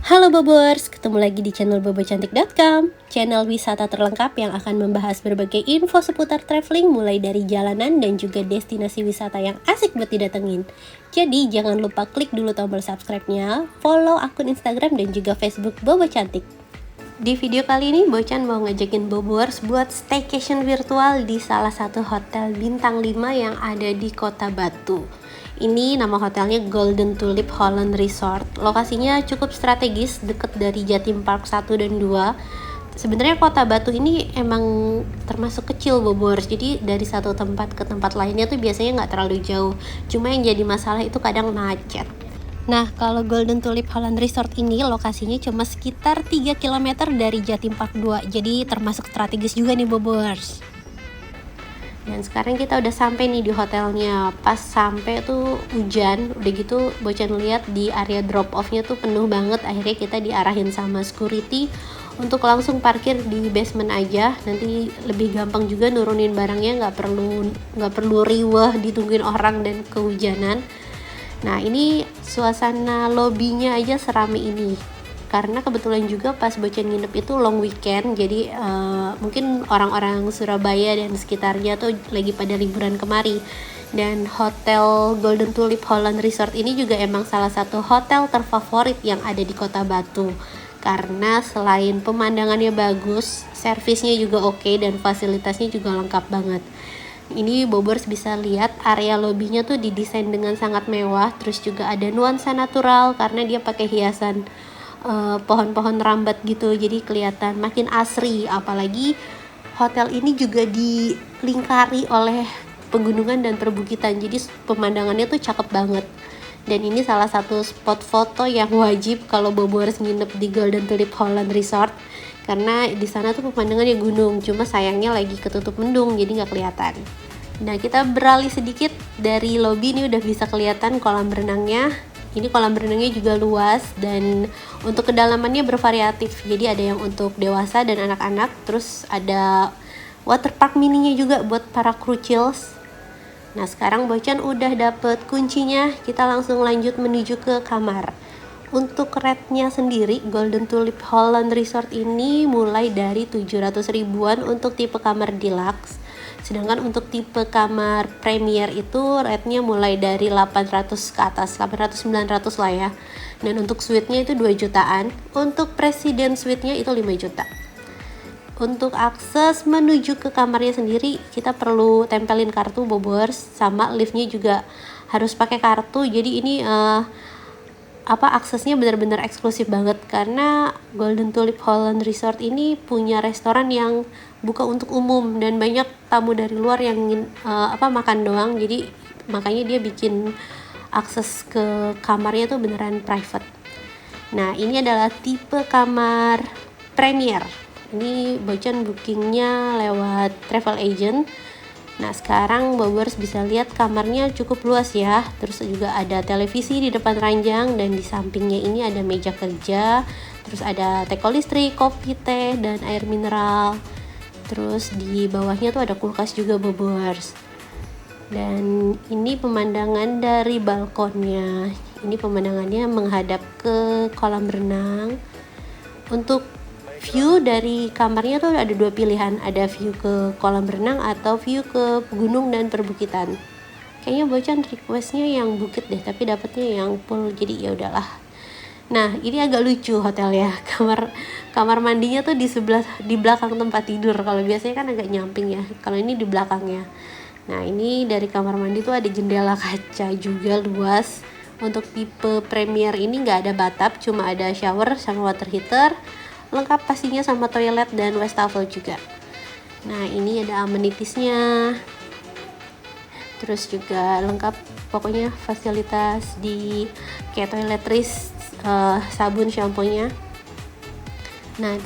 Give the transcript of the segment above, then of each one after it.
Halo Bobers, ketemu lagi di channel bobocantik.com, channel wisata terlengkap yang akan membahas berbagai info seputar traveling mulai dari jalanan dan juga destinasi wisata yang asik buat didatengin. Jadi jangan lupa klik dulu tombol subscribe-nya, follow akun Instagram dan juga Facebook Bobo Cantik. Di video kali ini Bocan mau ngajakin Bobers buat staycation virtual di salah satu hotel bintang 5 yang ada di Kota Batu. Ini nama hotelnya Golden Tulip Holland Resort. Lokasinya cukup strategis, deket dari Jatim Park 1 dan 2. Sebenarnya Kota Batu ini emang termasuk kecil Bobors, jadi dari satu tempat ke tempat lainnya tuh biasanya nggak terlalu jauh. Cuma yang jadi masalah itu kadang macet. Nah, kalau Golden Tulip Holland Resort ini lokasinya cuma sekitar 3 km dari Jatim Park 2. Jadi termasuk strategis juga nih Bobors. Dan sekarang kita udah sampai nih di hotelnya. Pas sampai tuh hujan, udah gitu Bocan lihat di area drop off-nya tuh penuh banget. Akhirnya kita diarahin sama security untuk langsung parkir di basement aja. Nanti lebih gampang juga nurunin barangnya, nggak perlu riweh ditungguin orang dan kehujanan. Nah, ini suasana lobbynya aja serame ini. Karena kebetulan juga pas Bocan nginep itu long weekend, jadi mungkin orang-orang Surabaya dan sekitarnya tuh lagi pada liburan kemari. Dan hotel Golden Tulip Holland Resort ini juga emang salah satu hotel terfavorit yang ada di Kota Batu. Karena selain pemandangannya bagus, servisnya juga oke dan fasilitasnya juga lengkap banget. Ini Bobers bisa lihat area lobbynya tuh didesain dengan sangat mewah, terus juga ada nuansa natural karena dia pakai hiasan pohon-pohon rambat gitu, jadi kelihatan makin asri. Apalagi hotel ini juga dilingkari oleh pegunungan dan perbukitan, jadi pemandangannya tuh cakep banget. Dan ini salah satu spot foto yang wajib kalau Bobors nginep di Golden Tulip Holland Resort, karena di sana tuh pemandangannya gunung, cuma sayangnya lagi ketutup mendung jadi nggak kelihatan. Nah, kita beralih sedikit dari lobby, ini udah bisa kelihatan kolam renangnya. Ini kolam renangnya juga luas dan untuk kedalamannya bervariatif. Jadi ada yang untuk dewasa dan anak-anak, terus ada water park mininya juga buat para krucils. Nah, sekarang Bocan udah dapet kuncinya, kita langsung lanjut menuju ke kamar. Untuk rate-nya sendiri, Golden Tulip Holland Resort ini mulai dari 700 ribuan untuk tipe kamar deluxe. Sedangkan untuk tipe kamar premier itu rate-nya mulai dari 800 ke atas, 800-900 lah ya. Dan untuk suite-nya itu 2 jutaan. Untuk presiden suite-nya itu 5 juta. Untuk akses menuju ke kamarnya sendiri, kita perlu tempelin kartu Bobors, sama liftnya juga harus pakai kartu. Jadi ini aksesnya benar-benar eksklusif banget karena Golden Tulip Holland Resort ini punya restoran yang buka untuk umum dan banyak tamu dari luar yang ingin makan doang, jadi makanya dia bikin akses ke kamarnya tuh beneran private. Nah, ini adalah tipe kamar premier. Ini Bocan bookingnya lewat travel agent. Nah, sekarang Bobers bisa lihat kamarnya cukup luas ya. Terus juga ada televisi di depan ranjang dan di sampingnya ini ada meja kerja. Terus ada teko listrik, kopi, teh, dan air mineral. Terus di bawahnya tuh ada kulkas juga Bobers. Dan ini pemandangan dari balkonnya. Ini pemandangannya menghadap ke kolam renang. Untuk view dari kamarnya tuh ada 2 pilihan, ada view ke kolam renang atau view ke gunung dan perbukitan. Kayaknya Bocan requestnya yang bukit deh, tapi dapetnya yang pool, jadi ya udahlah. Nah, ini agak lucu hotel ya. Kamar mandinya tuh di belakang tempat tidur. Kalau biasanya kan agak nyamping ya. Kalau ini di belakangnya. Nah, ini dari kamar mandi tuh ada jendela kaca juga luas. Untuk tipe premier ini nggak ada bathtub, cuma ada shower sama water heater. Lengkap pastinya sama toilet dan wastafel juga. Nah, ini ada amenitiesnya. Terus juga lengkap pokoknya fasilitas di kayak toiletries, sabun, shampoo-nya. Nah,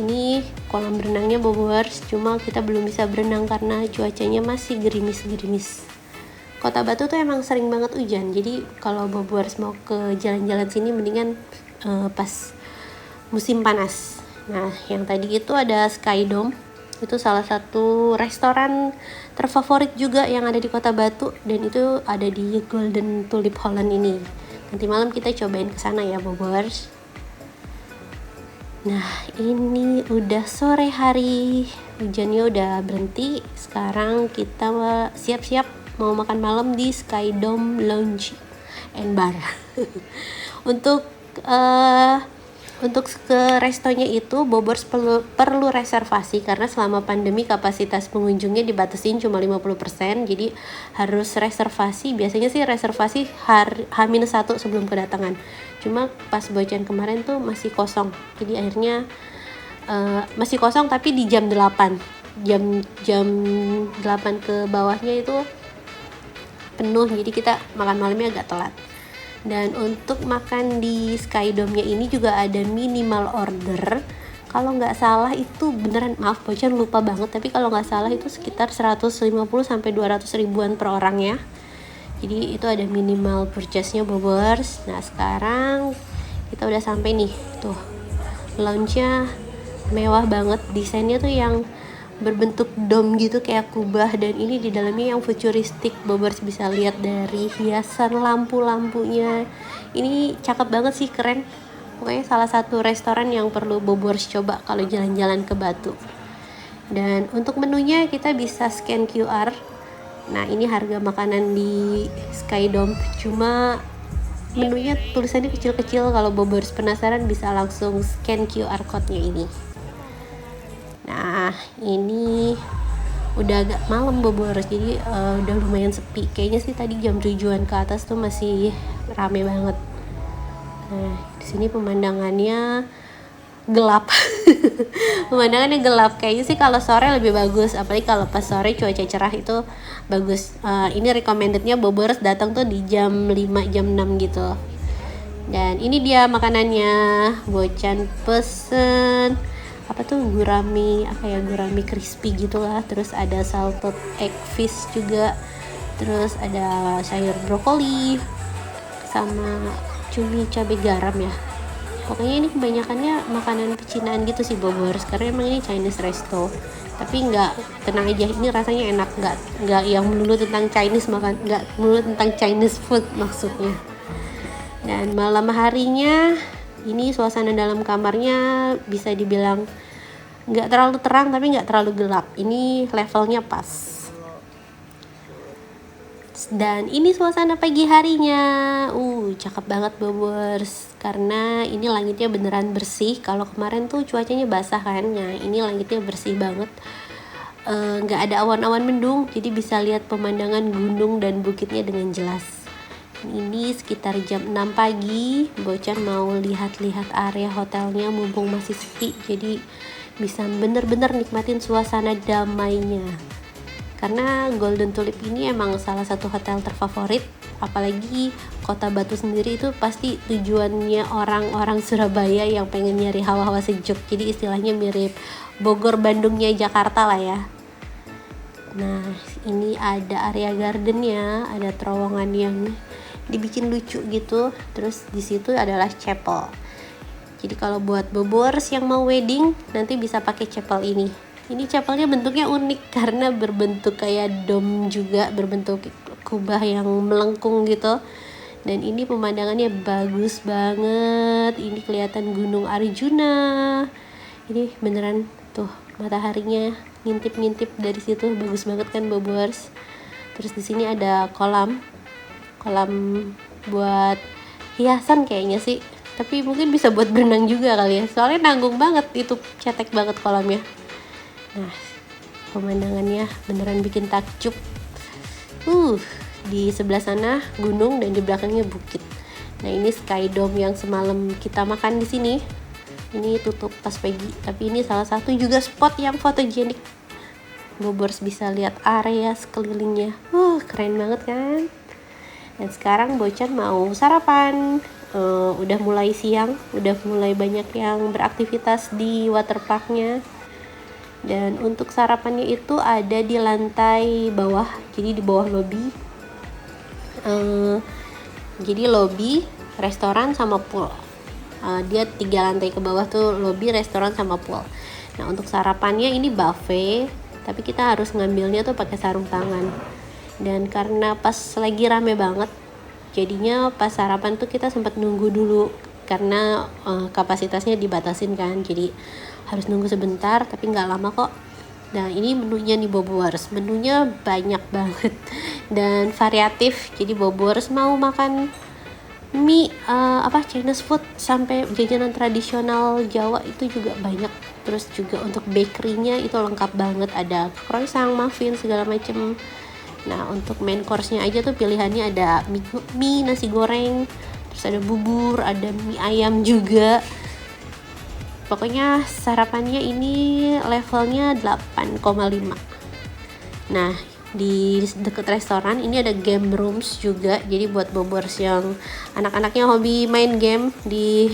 ini kolam renangnya Bobors, cuma kita belum bisa berenang karena cuacanya masih gerimis-gerimis. Kota Batu tuh emang sering banget hujan, jadi kalau Bobors mau ke jalan-jalan sini mendingan pas musim panas. Nah, yang tadi itu ada Skydome. Itu salah satu restoran terfavorit juga yang ada di Kota Batu, dan itu ada di Golden Tulip Holland ini. Nanti malam kita cobain ke sana ya, Bobors. Nah, ini udah sore hari, hujannya udah berhenti. Sekarang kita siap-siap mau makan malam di Skydome Lounge and Bar. Untuk uh, untuk ke restonya itu Bobors perlu reservasi karena selama pandemi kapasitas pengunjungnya dibatasin cuma 50%, jadi harus reservasi. Biasanya sih reservasi H-1 sebelum kedatangan. Cuma pas Bocan kemarin tuh masih kosong. Jadi akhirnya masih kosong tapi di jam 8. Jam 8 ke bawahnya itu penuh, jadi kita makan malamnya agak telat. Dan untuk makan di Skydome-nya ini juga ada minimal order. Kalau nggak salah itu beneran, maaf Bocan lupa banget, tapi kalau nggak salah itu sekitar 150 sampai 200 ribuan per orang ya. Jadi itu ada minimal purchase-nya Bobers. Nah sekarang kita udah sampai nih, tuh lounge-nya mewah banget, desainnya tuh yang berbentuk dome gitu kayak kubah, dan ini di dalamnya yang futuristik. Bobers bisa lihat dari hiasan lampu-lampunya, ini cakep banget sih, keren. Pokoknya salah satu restoran yang perlu Bobers coba kalau jalan-jalan ke Batu. Dan untuk menunya kita bisa scan QR. Nah ini harga makanan di Skydome, cuma menunya tulisannya kecil-kecil. Kalau Bobers penasaran bisa langsung scan QR code-nya ini. Nah ini udah agak malam Bobors, jadi udah lumayan sepi. Kayaknya sih tadi jam 7-an ke atas tuh masih rame banget. Nah di sini pemandangannya gelap. Pemandangannya gelap. Kayaknya sih kalau sore lebih bagus, apalagi kalau pas sore cuaca cerah itu bagus. Ini recommendednya Bobors datang tuh di jam 5 jam 6 gitu. Dan ini dia makanannya. Bocan pesen apa tuh, gurami crispy gitulah. Terus ada salted egg fish juga. Terus ada sayur brokoli sama cumi cabai garam ya. Pokoknya ini kebanyakannya makanan pecinaan gitu sih Bobors, karena emang ini Chinese resto. Tapi nggak, tenang aja, ini rasanya enak, nggak yang melulu tentang Chinese nggak melulu tentang Chinese food maksudnya. Dan malam harinya ini suasana dalam kamarnya bisa dibilang nggak terlalu terang tapi nggak terlalu gelap. Ini levelnya pas. Dan ini suasana pagi harinya. Cakep banget Bobors, karena ini langitnya beneran bersih. Kalau kemarin tuh cuacanya basah kan, nah ini langitnya bersih banget. Nggak ada awan-awan mendung, jadi bisa lihat pemandangan gunung dan bukitnya dengan jelas. Ini sekitar jam 6 pagi, Bocan mau lihat-lihat area hotelnya mumpung masih sepi, jadi bisa bener-bener nikmatin suasana damainya. Karena Golden Tulip ini emang salah satu hotel terfavorit, apalagi Kota Batu sendiri itu pasti tujuannya orang-orang Surabaya yang pengen nyari hawa-hawa sejuk. Jadi istilahnya mirip Bogor, Bandungnya Jakarta lah ya. Nah ini ada area gardennya, ada terowongan yang dibikin lucu gitu. Terus di situ adalah chapel. Jadi kalau buat Bobors yang mau wedding nanti bisa pakai chapel ini. Ini chapelnya bentuknya unik karena berbentuk kayak dome juga, berbentuk kubah yang melengkung gitu. Dan ini pemandangannya bagus banget. Ini kelihatan Gunung Arjuna. Ini beneran tuh mataharinya ngintip-ngintip dari situ, bagus banget kan Bobors. Terus di sini ada kolam buat hiasan kayaknya sih, tapi mungkin bisa buat berenang juga kali ya, soalnya nanggung banget, itu cetek banget kolamnya. Nah pemandangannya beneran bikin takjub. Di sebelah sana gunung dan di belakangnya bukit. Nah ini Skydome yang semalam kita makan di sini, ini tutup pas pagi, tapi ini salah satu juga spot yang fotogenik. Bobors bisa lihat area sekelilingnya, keren banget kan. Dan sekarang Bocan mau sarapan. Udah mulai siang, udah mulai banyak yang beraktivitas di waterparknya. Dan untuk sarapannya itu ada di lantai bawah, jadi di bawah lobby. Jadi lobby, restoran sama pool. Dia 3 lantai ke bawah tuh lobby, restoran sama pool. Nah untuk sarapannya ini buffet, tapi kita harus ngambilnya tuh pakai sarung tangan. Dan karena pas lagi rame banget, jadinya pas sarapan tuh kita sempat nunggu dulu karena kapasitasnya dibatasin kan, jadi harus nunggu sebentar, tapi nggak lama kok. Nah ini menunya nih Bobowers, menunya banyak banget dan variatif. Jadi Bobowers mau makan mie Chinese food sampai jajanan tradisional Jawa itu juga banyak. Terus juga untuk bakerynya itu lengkap banget, ada croissant, muffin, segala macem. Nah untuk main course-nya aja tuh pilihannya ada mie nasi goreng, terus ada bubur, ada mie ayam juga. Pokoknya sarapannya ini levelnya 8,5. Nah di deket restoran ini ada game rooms juga, jadi buat Bobors yang anak-anaknya hobi main game di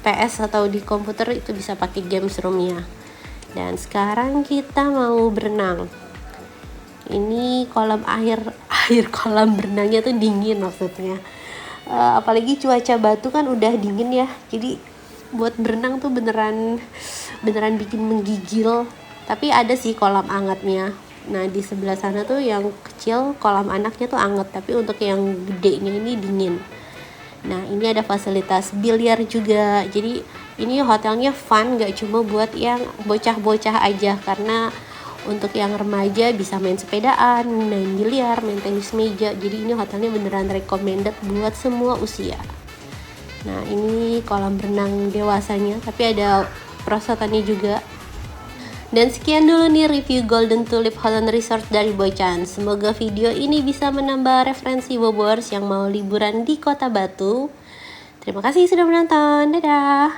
PS atau di komputer itu bisa pakai games roomnya. Dan sekarang kita mau berenang. Ini kolam air kolam berenangnya tuh dingin maksudnya. Apalagi cuaca Batu kan udah dingin ya, jadi buat berenang tuh beneran bikin menggigil. Tapi ada sih kolam hangatnya. Nah di sebelah sana tuh yang kecil kolam anaknya tuh hangat, tapi untuk yang gedenya ini dingin. Nah ini ada fasilitas biliar juga, jadi ini hotelnya fun, gak cuma buat yang bocah-bocah aja, karena untuk yang remaja bisa main sepedaan, main biliar, main tenis meja. Jadi ini hotelnya beneran recommended buat semua usia. Nah ini kolam renang dewasanya, tapi ada perosotannya juga. Dan sekian dulu nih review Golden Tulip Holland Resort dari Boychan. Semoga video ini bisa menambah referensi Bobors yang mau liburan di Kota Batu. Terima kasih sudah menonton. Dadah!